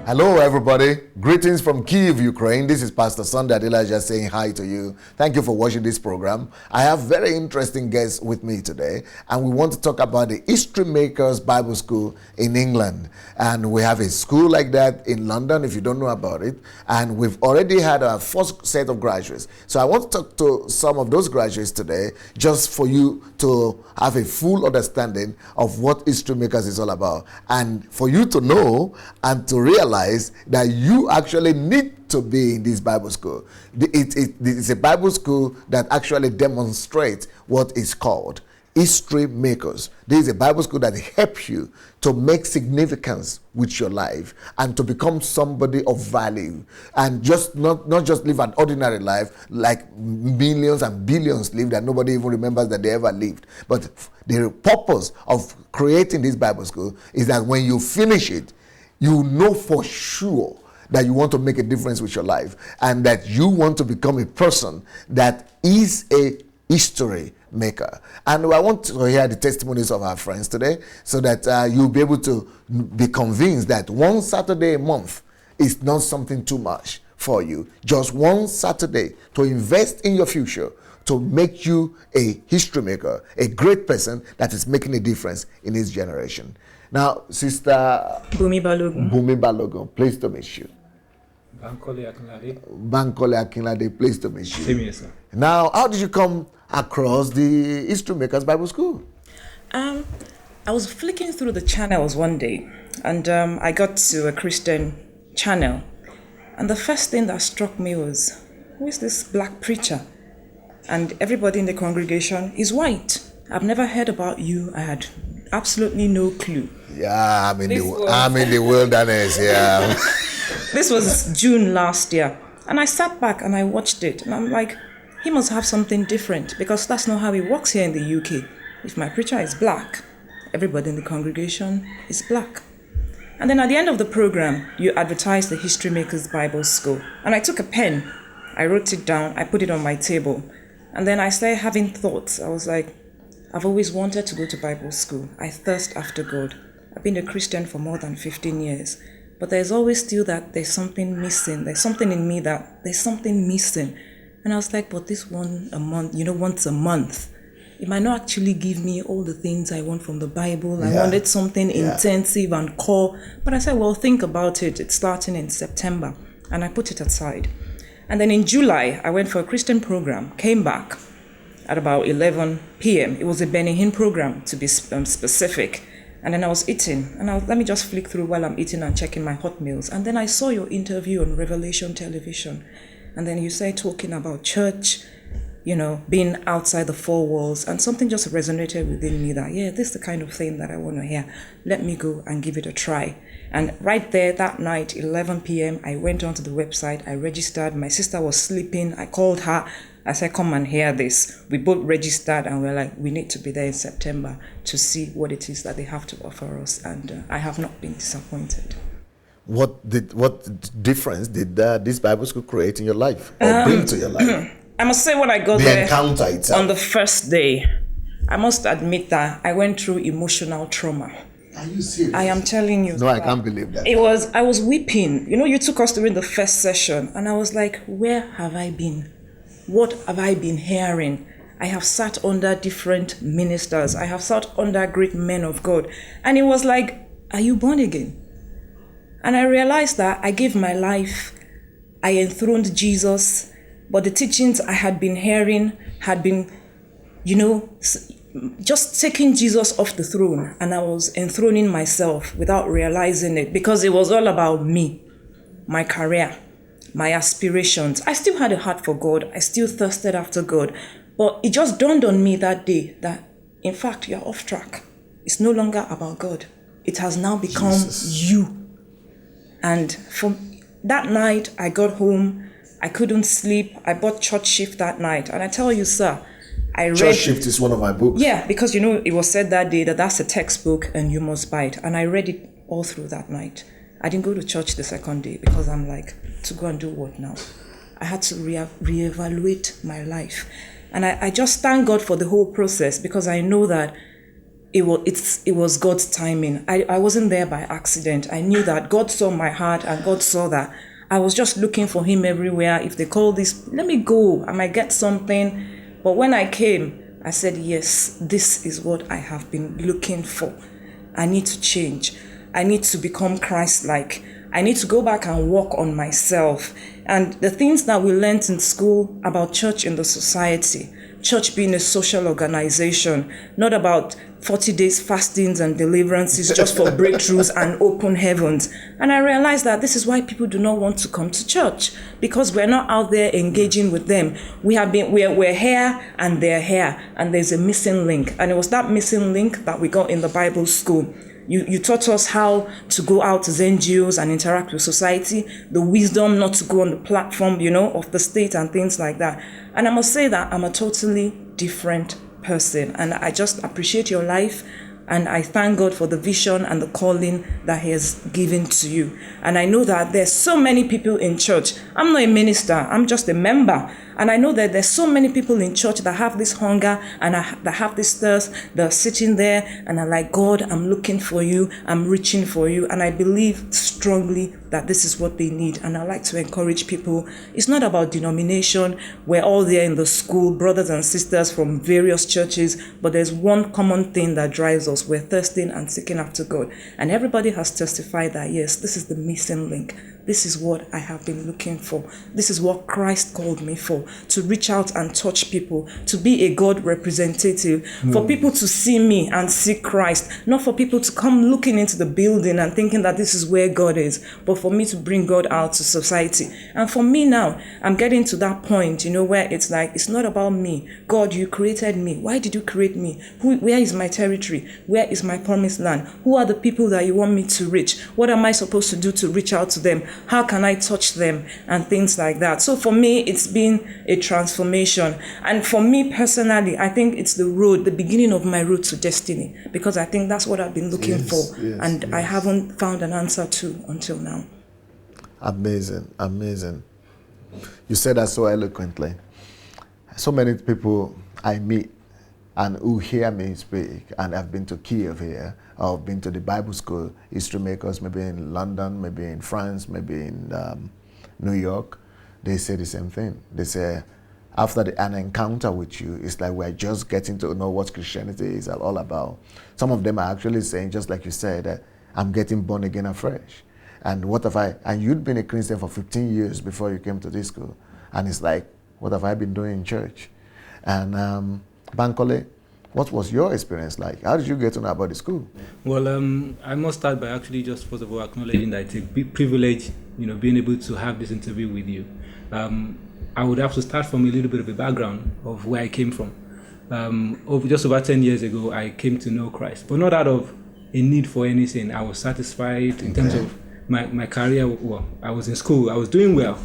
Hello, everybody. Greetings from Kyiv, Ukraine. This is Pastor Sunday Adelaja saying hi to you. Thank you for watching this program. I have very interesting guests with me today, and we want to talk about the History Makers Bible School in England. And we have a school like that in London, if you don't know about it. And we've already had our first set of graduates. So I want to talk to some of those graduates today, just for you to have a full understanding of what History Makers is all about, and for you to know and to realize that you actually need to be in this Bible school. It's a Bible school that actually demonstrates what is called History Makers. This is a Bible school that helps you to make significance with your life and to become somebody of value, and just not just live an ordinary life like millions and billions live that nobody even remembers that they ever lived. But the purpose of creating this Bible school is that when you finish it, you know for sure that you want to make a difference with your life, and that you want to become a person that is a history maker. And I want to hear the testimonies of our friends today, so that you'll be able to be convinced that one Saturday a month is not something too much for you. Just one Saturday to invest in your future, to make you a history maker, a great person that is making a difference in his generation. Now, Sister Bumi Balogun, pleased to meet you. Bankole Akinlade. Bankole Akinlade, pleased to meet you. Same here, sir. Now, how did you come across the History Makers Bible School? I was flicking through the channels one day, and I got to a Christian channel. And the first thing that struck me was, who is this black preacher? And everybody in the congregation is white. I've never heard about you. I had absolutely no clue. Yeah, I'm in the wilderness, yeah. This was June last year. And I sat back and I watched it. And I'm like, he must have something different, because that's not how it works here in the UK. If my preacher is black, everybody in the congregation is black. And then at the end of the program, you advertised the History Makers Bible School. And I took a pen, I wrote it down, I put it on my table. And then I started having thoughts. I was like, I've always wanted to go to Bible school. I thirst after God. I've been a Christian for more than 15 years. But there's always still that there's something missing. There's something in me that there's something missing. And I was like, but this once a month, it might not actually give me all the things I want from the Bible. I wanted something intensive and core. But I said, well, think about it. It's starting in September. And I put it aside. And then in July, I went for a Christian program, came back at about 11 p.m. It was a Benny Hinn program, to be specific. And then I was eating. And let me just flick through while I'm eating and checking my hot meals. And then I saw your interview on Revelation Television. And then you started talking about church, being outside the four walls. And something just resonated within me that, this is the kind of thing that I want to hear. Let me go and give it a try. And right there that night, 11 p.m., I went onto the website. I registered. My sister was sleeping. I called her. I said, come and hear this. We both registered, and we're like, we need to be there in September to see what it is that they have to offer us. And I have not been disappointed. What difference did this Bible school create in your life, or bring to your life? I must say, when I got The there encounter itself. on the first day, I must admit that I went through emotional trauma. Are you serious? I am telling you. No, I can't believe that. I was weeping. You took us during the first session, and I was like, where have I been? What have I been hearing? I have sat under different ministers. I have sat under great men of God. And it was like, are you born again? And I realized that I gave my life. I enthroned Jesus. But the teachings I had been hearing had been, just taking Jesus off the throne. And I was enthroning myself without realizing it, because it was all about me, my career, my aspirations. I still had a heart for God. I still thirsted after God. But it just dawned on me that day that, in fact, you're off track. It's no longer about God. It has now become you. And from that night, I got home. I couldn't sleep. I bought Church Shift that night. And I tell you, sir, I read... Church Shift is one of my books. Yeah, because, it was said that day that that's a textbook and you must buy it. And I read it all through that night. I didn't go to church the second day because I'm like, to go and do what now? I had to reevaluate my life. And I just thank God for the whole process, because I know that it was God's timing. I wasn't there by accident. I knew that God saw my heart, and God saw that I was just looking for him everywhere. If they call this, let me go. I might get something. But when I came, I said, yes, this is what I have been looking for. I need to change. I need to become Christ-like. I need to go back and work on myself. And the things that we learned in school about church in the society, church being a social organization, not about 40 days fastings and deliverances just for breakthroughs and open heavens. And I realized that this is why people do not want to come to church, because we're not out there engaging with them. We're here and they're here, and there's a missing link. And it was that missing link that we got in the Bible school. You taught us how to go out as NGOs and interact with society, the wisdom not to go on the platform, of the state and things like that. And I must say that I'm a totally different person, and I just appreciate your life, and I thank God for the vision and the calling that he has given to you. And I know that there's so many people in church. I'm not a minister, I'm just a member. And I know that there's so many people in church that have this hunger and that have this thirst. They're sitting there and are like, God, I'm looking for you. I'm reaching for you. And I believe strongly that this is what they need. And I like to encourage people. It's not about denomination. We're all there in the school, brothers and sisters from various churches. But there's one common thing that drives us. We're thirsting and seeking after God. And everybody has testified that, yes, this is the missing link. This is what I have been looking for. This is what Christ called me for, to reach out and touch people, to be a God representative, for people to see me and see Christ, not for people to come looking into the building and thinking that this is where God is, but for me to bring God out to society. And for me now, I'm getting to that point, where it's like, it's not about me. God, you created me. Why did you create me? Where is my territory? Where is my promised land? Who are the people that you want me to reach? What am I supposed to do to reach out to them? How can I touch them? And things like that. So for me, it's been a transformation. And for me personally, I think it's the beginning of my road to destiny, because I think that's what I've been looking for. I haven't found an answer to until now. Amazing, amazing. You said that so eloquently. So many people I meet and who hear me speak, and I've been to Kiev here, I've been to the Bible school, history makers, maybe in London, maybe in France, maybe in New York, they say the same thing. They say, after an encounter with you, it's like we're just getting to know what Christianity is all about. Some of them are actually saying, just like you said, I'm getting born again afresh. And and you'd been a Christian for 15 years before you came to this school. And it's like, what have I been doing in church? And Bankole, what was your experience like? How did you get to know about the school? Well, I must start by actually just first of all acknowledging that it's a big privilege, being able to have this interview with you. I would have to start from a little bit of a background of where I came from. Just over 10 years ago, I came to know Christ, but not out of a need for anything. I was satisfied in terms of my career. Well, I was in school, I was doing well.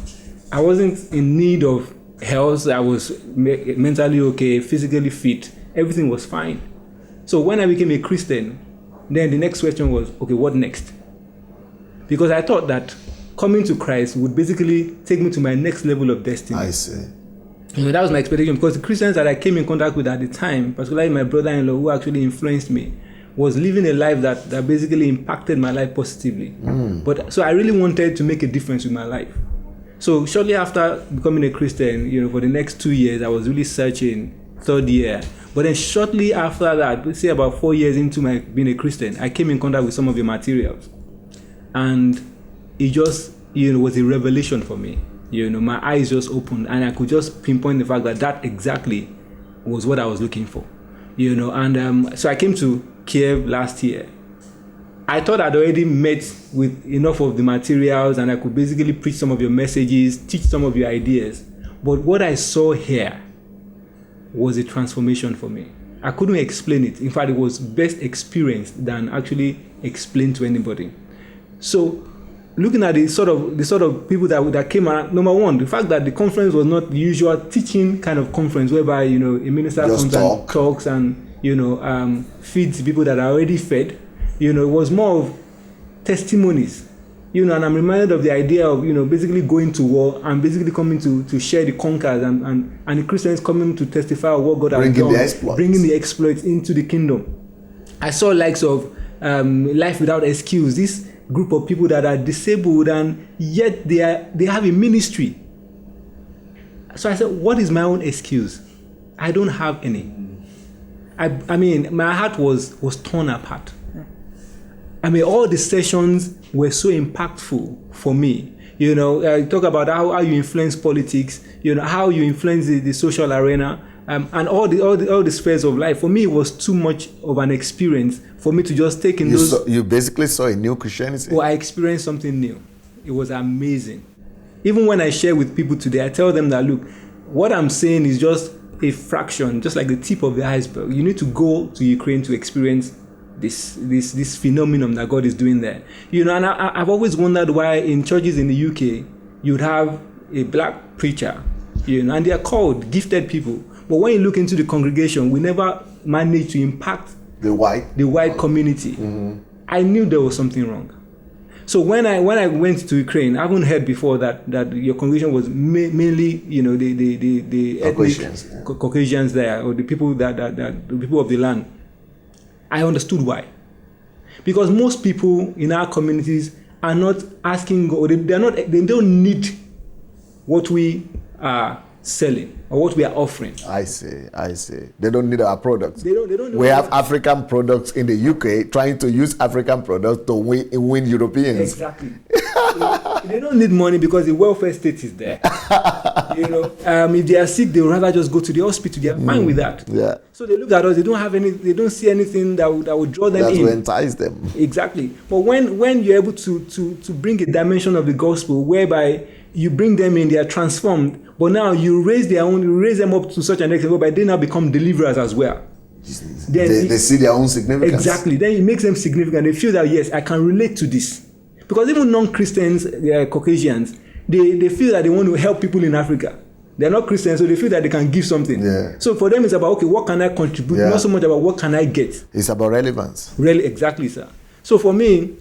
I wasn't in need of health. I was mentally okay, physically fit. Everything was fine. So when I became a Christian, then the next question was, okay, what next? Because I thought that coming to Christ would basically take me to my next level of destiny. I see. That was my expectation, because the Christians that I came in contact with at the time, particularly my brother-in-law who actually influenced me, was living a life that basically impacted my life positively. So I really wanted to make a difference with my life. So shortly after becoming a Christian, for the next 2 years, I was really searching, third year. But then shortly after that, let's say about 4 years into my being a Christian, I came in contact with some of your materials. And it just, was a revelation for me. My eyes just opened, and I could just pinpoint the fact that exactly was what I was looking for. So I came to Kiev last year. I thought I'd already met with enough of the materials, and I could basically preach some of your messages, teach some of your ideas. But what I saw here was a transformation for me. I couldn't explain it. In fact, it was best experienced than actually explained to anybody. So, looking at the sort of people that came around, number one, the fact that the conference was not the usual teaching kind of conference whereby a minister comes and talks and feeds people that are already fed. It was more of testimonies. And I'm reminded of the idea of, basically going to war and basically coming to share the conquers and the Christians coming to testify of what God has done, bringing the exploits into the kingdom. I saw likes of Life Without Excuse, this group of people that are disabled and yet they have a ministry. So I said, what is my own excuse? I don't have any. I mean, my heart was torn apart. I mean, all the sessions were so impactful for me. You know, talk about how you influence politics, you know, how you influence the social arena, and all the spheres of life. For me, it was too much of an experience for me to just take in You basically saw a new Christianity. Oh, I experienced something new. It was amazing. Even when I share with people today, I tell them that, look, what I'm saying is just a fraction, just like the tip of the iceberg. You need to go to Ukraine to experience this phenomenon that God is doing there. You know, and I've always wondered why in churches in the UK, you'd have a black preacher, you know, and they are called gifted people. But when you look into the congregation, we never managed to impact the white community. Mm-hmm. I knew there was something wrong. So when I went to Ukraine, I haven't heard before that your congregation was mainly, you know, the Caucasians, ethnic Caucasians there, or the people that the people of the land. I understood why. Because most people in our communities are not asking God, they don't need what we are selling or what we are offering. I see. They don't need our products. They don't. We have African products in the UK trying to use African products to win Europeans. Exactly. They don't need money because the welfare state is there. You know, if they are sick, they would rather just go to the hospital. They are fine with that. Yeah. So they look at us. They don't see anything that would draw them in. That will entice them. Exactly. But when you're able to bring a dimension of the gospel whereby you bring them in, they are transformed, but now you raise them up to such an extent whereby they now become deliverers as well. Then they see their own significance. Exactly. Then it makes them significant. They feel that, yes, I can relate to this. Because even non-Christians, Caucasians, they feel that they want to help people in Africa. They're not Christians, so they feel that they can give something. Yeah. So for them, it's about, okay, what can I contribute? Yeah. Not so much about what can I get. It's about relevance. Really, exactly, sir. So for me,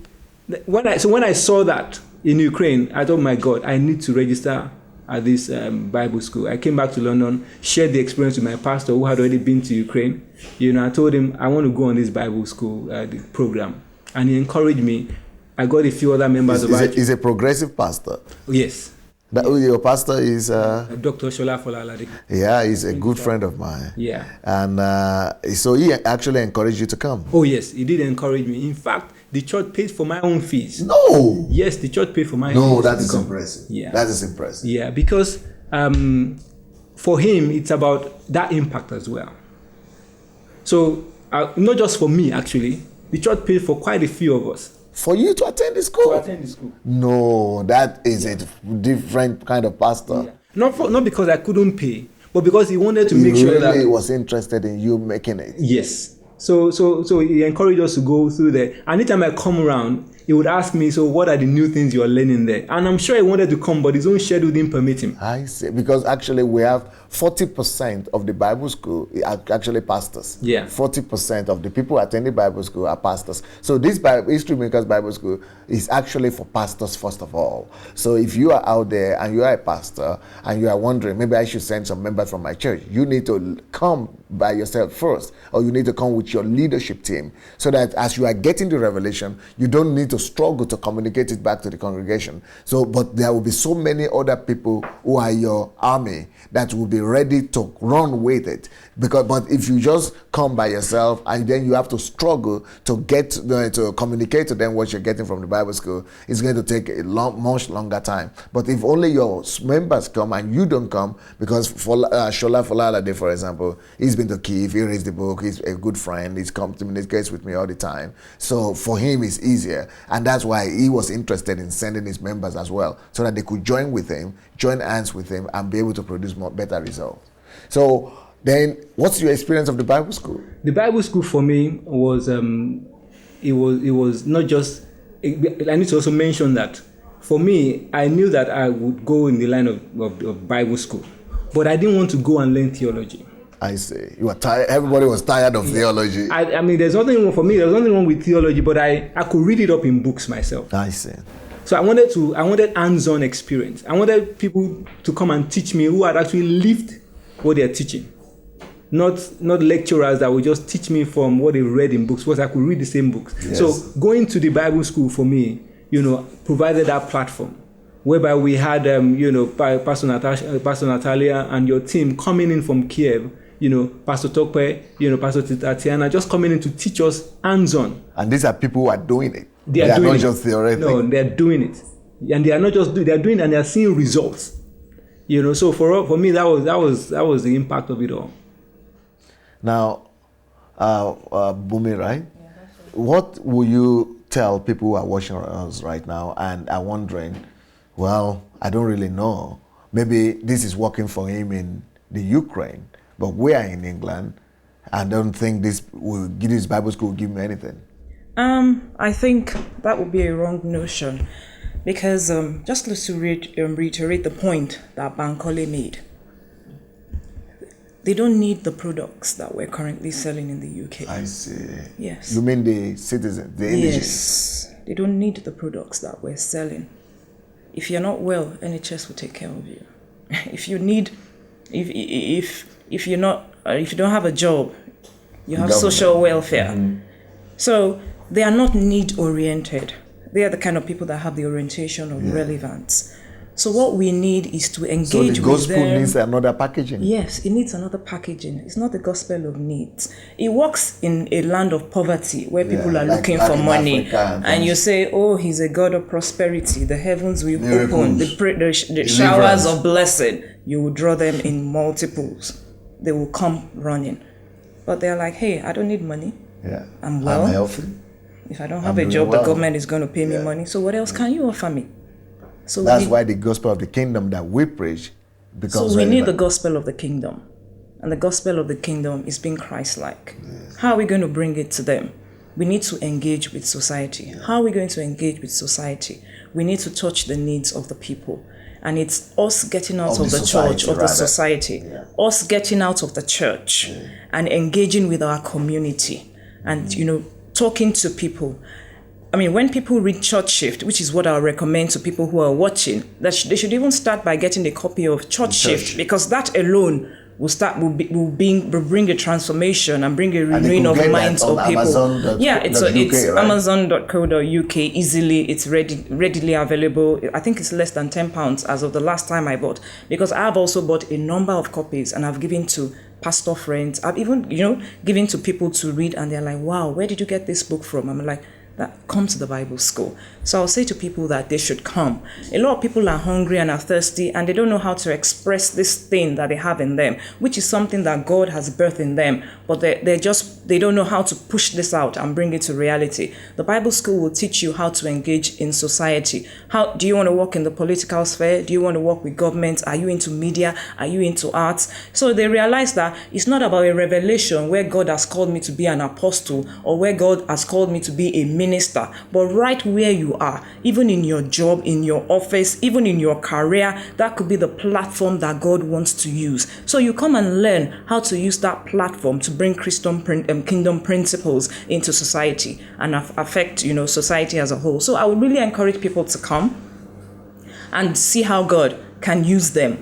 when I saw that in Ukraine, I thought, my God, I need to register at this Bible school. I came back to London, shared the experience with my pastor who had already been to Ukraine. You know, I told him, I want to go on this Bible school the program. And he encouraged me. I got a few other members of it. He's a progressive pastor. Yes. Your pastor is Dr. Shola Folalade. Yeah, he's a good friend of mine. Yeah. And so he actually encouraged you to come. Oh yes, he did encourage me. In fact, the church paid for my own fees. No. Yes, the church paid for my own fees. No, that is impressive. Yeah. That is impressive. Yeah, because for him, it's about that impact as well. So not just for me, actually, the church paid for quite a few of us. For you to attend the school? To attend the school. No, that is a different kind of pastor. Yeah. Not because I couldn't pay, but because he wanted to make sure that he was interested in you making it. Yes. So he encouraged us to go through there. Anytime I come around, he would ask me, so what are the new things you are learning there? And I'm sure he wanted to come, but his own schedule didn't permit him. I see. Because actually we have 40% of the Bible school are actually pastors. Yeah. 40% of the people attending Bible school are pastors. So this History Makers Bible School is actually for pastors first of all. So if you are out there and you are a pastor and you are wondering, maybe I should send some members from my church, you need to come by yourself first, or you need to come with your leadership team, so that as you are getting the revelation, you don't need to struggle to communicate it back to the congregation. So, but there will be so many other people who are your army that will be ready to run with it. But if you just come by yourself and then you have to struggle to get to communicate to them what you're getting from the Bible school, it's going to take a much longer time. But if only your members come and you don't come, because Shola Folalade, for example, he's been to Kyiv, he reads the book, he's a good friend, he's communicates with me all the time. So for him, it's easier. And that's why he was interested in sending his members as well, so that they could join hands with him and be able to produce better results. So then, what's your experience of the Bible school? The Bible school for me was, it was not just, I need to also mention that for me, I knew that I would go in the line of Bible school, but I didn't want to go and learn theology. I see. You were tired. Everybody was tired of theology. I mean, there's nothing wrong for me. There's nothing wrong with theology, but I could read it up in books myself. I see. So I wanted hands-on experience. I wanted people to come and teach me who had actually lived what they're teaching. not lecturers that would just teach me from what they read in books, because I could read the same books. Yes. So going to the Bible school for me, provided that platform whereby we had, Pastor Natalia and your team coming in from Kiev, Pastor Tokpe, Pastor Tatiana, just coming in to teach us hands-on. And these are people who are doing it. They are not doing just theoretic. No, they're doing it. And they are not just doing, they're doing it and they're seeing results. So for me, that was the impact of it all. Now, Bumi, right? Yeah, what will you tell people who are watching us right now and are wondering, well, I don't really know. Maybe this is working for him in the Ukraine, but we are in England. I don't think this Bible school will give me anything. I think that would be a wrong notion, because just to reiterate the point that Bankole made, they don't need the products that we're currently selling in the UK. I see. Yes. You mean the citizens, the indigents? Yes. They don't need the products that we're selling. If you're not well, NHS will take care of you. If you don't have a job, you have social welfare. Mm-hmm. So they are not need oriented. They are the kind of people that have the orientation of relevance. So what we need is to engage with them. So the gospel needs another packaging. Yes, it needs another packaging. It's not the gospel of needs. It works in a land of poverty where people are looking for money. And you say, oh, he's a God of prosperity. The heavens will open. The showers of blessing. You will draw them in multiples. They will come running. But they're like, hey, I don't need money. Yeah. I'm well. I'm healthy. If I don't have a job, the government is going to pay me money. So what else can you offer me? So that's why the gospel of the kingdom that we preach becomes So we need the gospel of the kingdom. And the gospel of the kingdom is being Christ-like. Yes. How are we going to bring it to them? We need to engage with society. Yeah. How are we going to engage with society? We need to touch the needs of the people. And it's us getting out of the church, of the society. Yeah. Us getting out of the church and engaging with our community. And, talking to people. I mean, when people read Church Shift, which is what I recommend to people who are watching, that they should even start by getting a copy of Church Shift, because that alone will bring a transformation and bring a renewing of minds of people. It's right? Amazon.co.uk. Easily, it's readily available. I think it's less than £10 as of the last time I bought, because I've also bought a number of copies and I've given to pastor friends. I've even given to people to read, and they're like, wow, where did you get this book from? I'm like, that come to the Bible school. So I'll say to people that they should come. A lot of people are hungry and are thirsty, and they don't know how to express this thing that they have in them, which is something that God has birthed in them, but they don't know how to push this out and bring it to reality. The Bible school will teach you how to engage in society. How do you want to work in the political sphere? Do you want to work with government? Are you into media? Are you into arts? So they realize that it's not about a revelation where God has called me to be an apostle or where God has called me to be a minister, but right where you are, even in your job, in your office, even in your career, that could be the platform that God wants to use. So you come and learn how to use that platform to bring kingdom principles into society and affect, society as a whole. So I would really encourage people to come and see how God can use them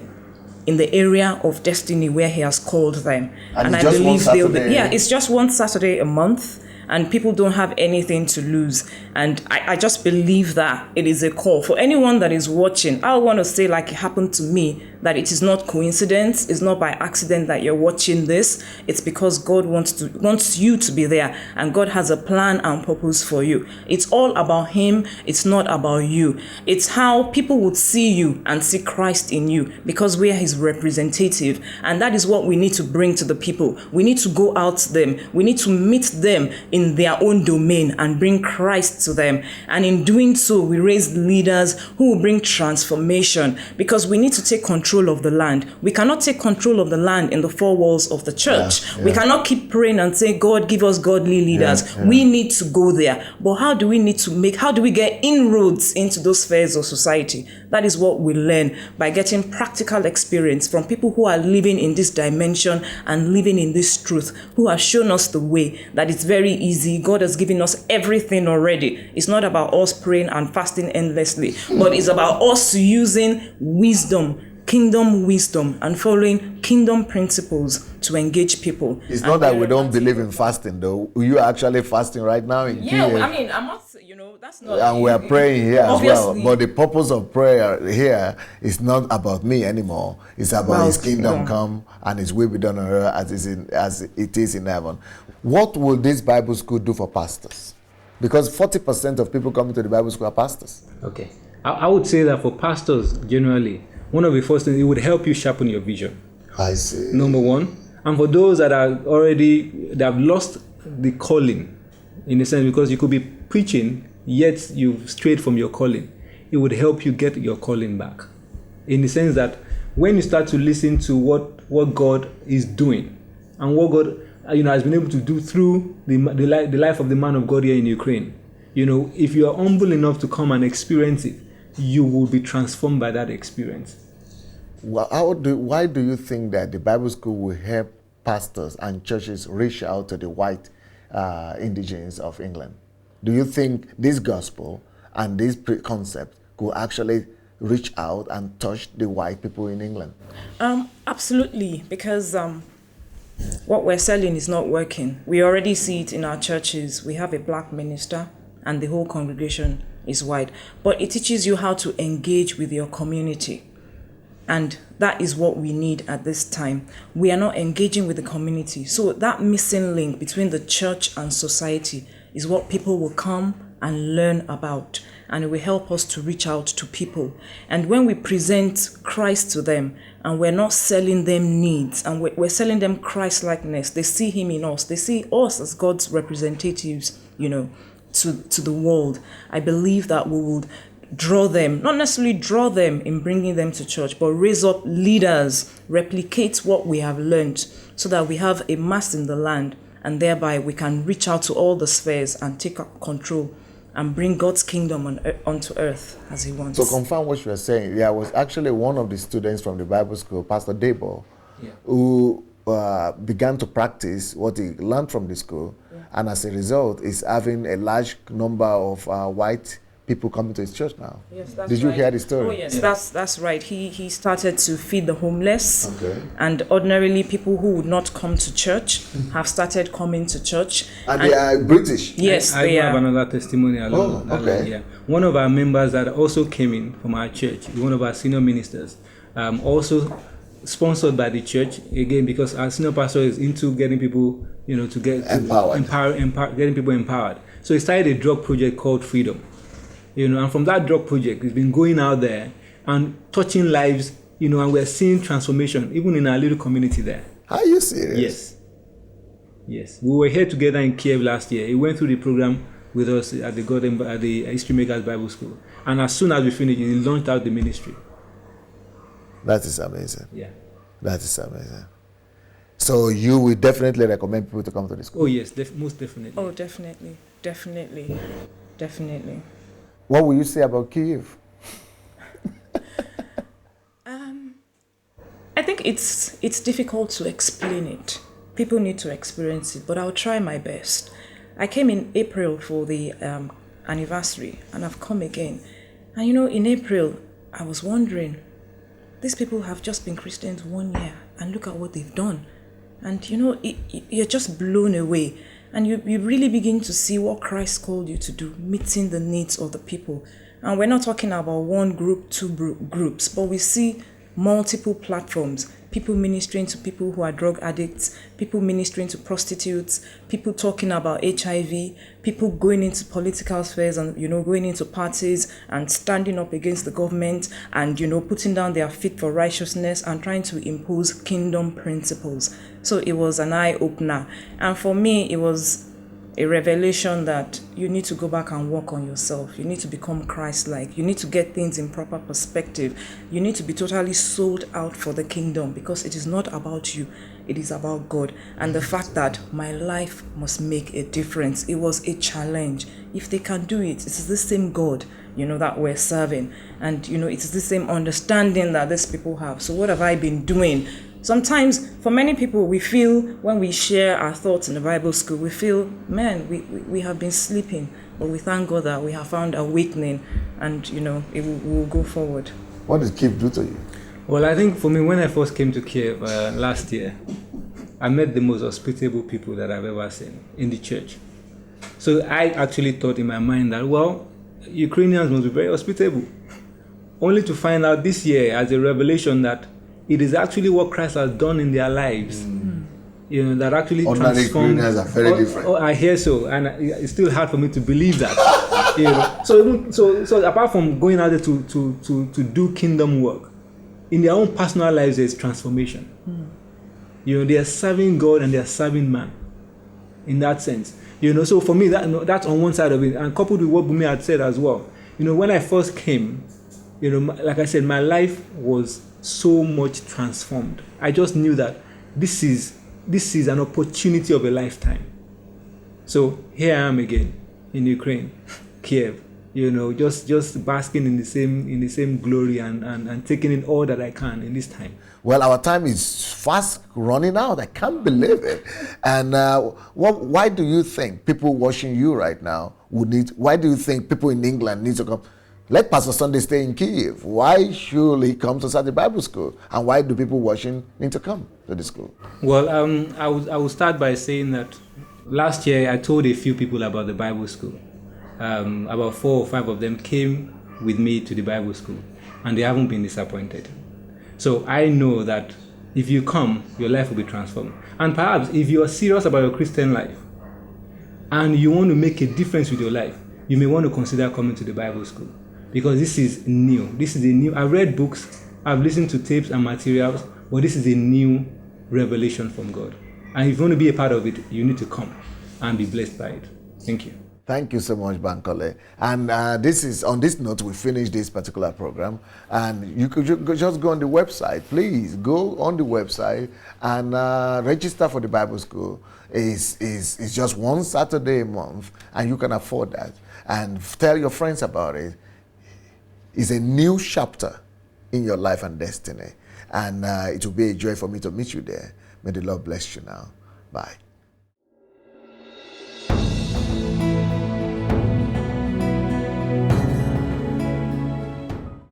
in the area of destiny where He has called them. And I believe it's just one Saturday a month. And people don't have anything to lose. And I just believe that it is a call for anyone that is watching. I want to say, like it happened to me, that it is not coincidence. It's not by accident that you're watching this. It's because God wants you to be there. And God has a plan and purpose for you. It's all about Him. It's not about you. It's how people would see you and see Christ in you, because we are His representative. And that is what we need to bring to the people. We need to go out to them. We need to meet them in their own domain and bring Christ to them. And in doing so, we raise leaders who will bring transformation, because we need to take control of the land. We cannot take control of the land in the four walls of the church. We cannot keep praying and say, God, give us godly leaders. We need to go there. But how do we get inroads into those spheres of society? That is what we learn by getting practical experience from people who are living in this dimension and living in this truth, who have shown us the way, that it's very easy. God has given us everything already. It's not about us praying and fasting endlessly, but it's about us using wisdom, kingdom wisdom, and following kingdom principles to engage people. It's not that we don't believe in fasting, though. You are actually fasting right now in Yeah, Kiev. I mean, I'm not, that's not. And we are praying here as well. Obviously. But the purpose of prayer here is not about me anymore. It's about His kingdom come and His will be done on earth as it is in heaven. What will this Bible school do for pastors? Because 40% of people coming to the Bible school are pastors. Okay. I would say that for pastors, generally, one of the first things, it would help you sharpen your vision. I see. Number one. And for those that that have lost the calling, in a sense, because you could be preaching, yet you've strayed from your calling, it would help you get your calling back. In the sense that when you start to listen to what God is doing and what God has been able to do through the life of the man of God here in Ukraine, if you are humble enough to come and experience it, you will be transformed by that experience. Well, why do you think that the Bible school will help pastors and churches reach out to the white indigenes of England? Do you think this gospel and this concept could actually reach out and touch the white people in England? Absolutely, because what we're selling is not working. We already see it in our churches. We have a black minister and the whole congregation is white. But it teaches you how to engage with your community. And that is what we need at this time. We are not engaging with the community. So that missing link between the church and society is what people will come and learn about. And it will help us to reach out to people. And when we present Christ to them, and we're not selling them needs, and we're selling them Christ-likeness, they see Him in us. They see us as God's representatives, to the world. I believe that we would draw them, not necessarily draw them in bringing them to church, but raise up leaders, replicate what we have learned so that we have a mass in the land, and thereby we can reach out to all the spheres and take up control and bring God's kingdom onto earth as He wants. So confirm what you are saying. Yeah, I was actually one of the students from the Bible school, Pastor Debo, who began to practice what he learned from the school, and as a result is having a large number of white people coming to his church now. Yes, that's Did you right. hear the story? Oh yes, that's right. He started to feed the homeless. Okay. And ordinarily people who would not come to church have started coming to church. And they are British? Yes, I they have are. another testimony along that line, yeah. One of our members that also came in from our church, one of our senior ministers, also sponsored by the church, again, because our senior pastor is into getting people, to get getting people empowered. So he started a drug project called Freedom. And from that drug project, he's been going out there and touching lives, and we're seeing transformation, even in our little community there. Are you serious? Yes. We were here together in Kiev last year. He went through the program with us at the History Makers Bible School. And as soon as we finished, he launched out the ministry. That is amazing. Yeah. That is amazing. So you will definitely recommend people to come to the school? Oh, yes, most definitely. Oh, definitely. What will you say about Kiev? I think it's difficult to explain it. People need to experience it, but I'll try my best. I came in April for the anniversary, and I've come again. And in April, I was wondering, these people have just been Christians 1 year, and look at what they've done. And you're just blown away. And you really begin to see what Christ called you to do, meeting the needs of the people. And we're not talking about one group, two groups, but we see multiple platforms. People ministering to people who are drug addicts, people ministering to prostitutes, people talking about HIV, people going into political spheres and, going into parties and standing up against the government and, putting down their feet for righteousness and trying to impose kingdom principles. So it was an eye-opener. And for me, it was a revelation that you need to go back and work on yourself. You need to become Christ-like. You need to get things in proper perspective. You need to be totally sold out for the kingdom, because it is not about you. It is about God. And the fact that my life must make a difference. It was a challenge. If they can do it, it's the same God, that we're serving. And, it's the same understanding that these people have. So what have I been doing? Sometimes, for many people, we feel when we share our thoughts in the Bible school, we feel, man, we have been sleeping. But we thank God that we have found awakening, and, it will go forward. What did Kiev do to you? Well, I think for me, when I first came to Kiev last year, I met the most hospitable people that I've ever seen in the church. So I actually thought in my mind that, well, Ukrainians must be very hospitable. Only to find out this year as a revelation that it is actually what Christ has done in their lives. You know, that actually transformed. Ukrainians are very different. Oh, I hear so, and it's still hard for me to believe that. You know, so apart from going out there to do kingdom work, in their own personal lives there's transformation. You know, they are serving God and they are serving man. In that sense, you know. So for me, that's on one side of it, and coupled with what Bumi had said as well. You know, when I first came, you know, like I said, my life was so much transformed. I just knew that this is an opportunity of a lifetime. So here I am again in Ukraine, Kiev. You know, just basking in the same glory and taking in all that I can in this time. Well, our time is fast running out. I can't believe it. And why do you think people watching you right now why do you think people in England need to come? Let Pastor Sunday stay in Kiev. Why should he come to Saturday Bible School? And why do people watching need to come to the school? Well, I will start by saying that last year I told a few people about the Bible school. About 4 or 5 of them came with me to the Bible school, and they haven't been disappointed. So I know that if you come, your life will be transformed. And perhaps if you are serious about your Christian life and you want to make a difference with your life, you may want to consider coming to the Bible school, because this is new. I've read books, I've listened to tapes and materials, but this is a new revelation from God. And if you want to be a part of it, you need to come and be blessed by it. Thank you. Thank you so much, Bankole. And this is on this note we finish this particular program. And you could just go on the website. Please go on the website and register for the Bible school. It's just one Saturday a month, and you can afford that. And tell your friends about it. It's a new chapter in your life and destiny. And it will be a joy for me to meet you there. May the Lord bless you now. Bye.